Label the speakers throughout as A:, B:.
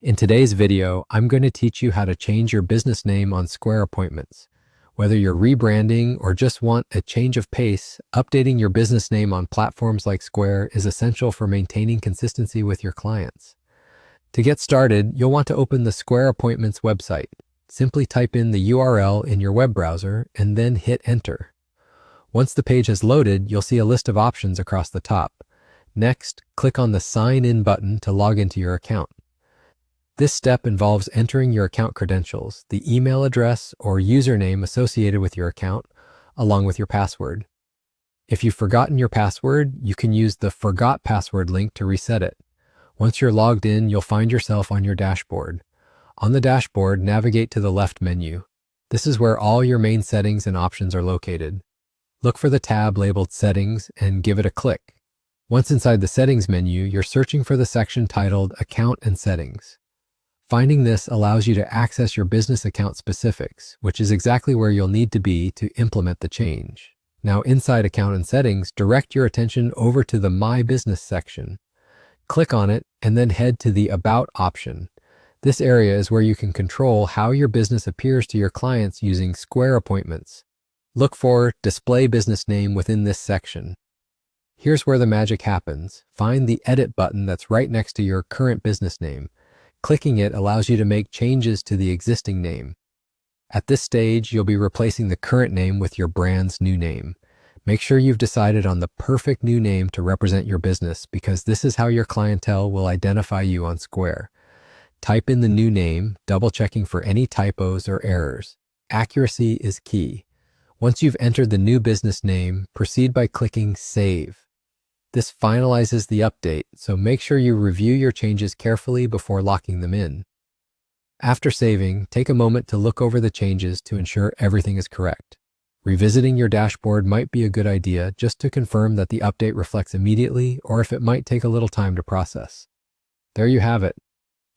A: In today's video, I'm going to teach you how to change your business name on Square Appointments. Whether you're rebranding or just want a change of pace, updating your business name on platforms like Square is essential for maintaining consistency with your clients. To get started, you'll want to open the Square Appointments website. Simply type in the URL in your web browser and then hit enter. Once the page has loaded, you'll see a list of options across the top. Next, click on the Sign In button to log into your account. This step involves entering your account credentials, the email address or username associated with your account, along with your password. If you've forgotten your password, you can use the Forgot Password link to reset it. Once you're logged in, you'll find yourself on your dashboard. On the dashboard, navigate to the left menu. This is where all your main settings and options are located. Look for the tab labeled Settings and give it a click. Once inside the Settings menu, you're searching for the section titled Account and Settings. Finding this allows you to access your business account specifics, which is exactly where you'll need to be to implement the change. Now, inside Account and Settings, direct your attention over to the My Business section. Click on it and then head to the About option. This area is where you can control how your business appears to your clients using Square Appointments. Look for Display Business Name within this section. Here's where the magic happens. Find the Edit button that's right next to your current business name. Clicking it allows you to make changes to the existing name. At this stage, you'll be replacing the current name with your brand's new name. Make sure you've decided on the perfect new name to represent your business, because this is how your clientele will identify you on Square. Type in the new name, double-checking for any typos or errors. Accuracy is key. Once you've entered the new business name, proceed by clicking Save. This finalizes the update, so make sure you review your changes carefully before locking them in. After saving, take a moment to look over the changes to ensure everything is correct. Revisiting your dashboard might be a good idea just to confirm that the update reflects immediately or if it might take a little time to process. There you have it.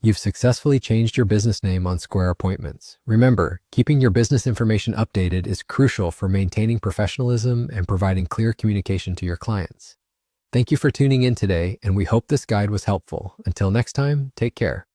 A: You've successfully changed your business name on Square Appointments. Remember, keeping your business information updated is crucial for maintaining professionalism and providing clear communication to your clients. Thank you for tuning in today, and we hope this guide was helpful. Until next time, take care.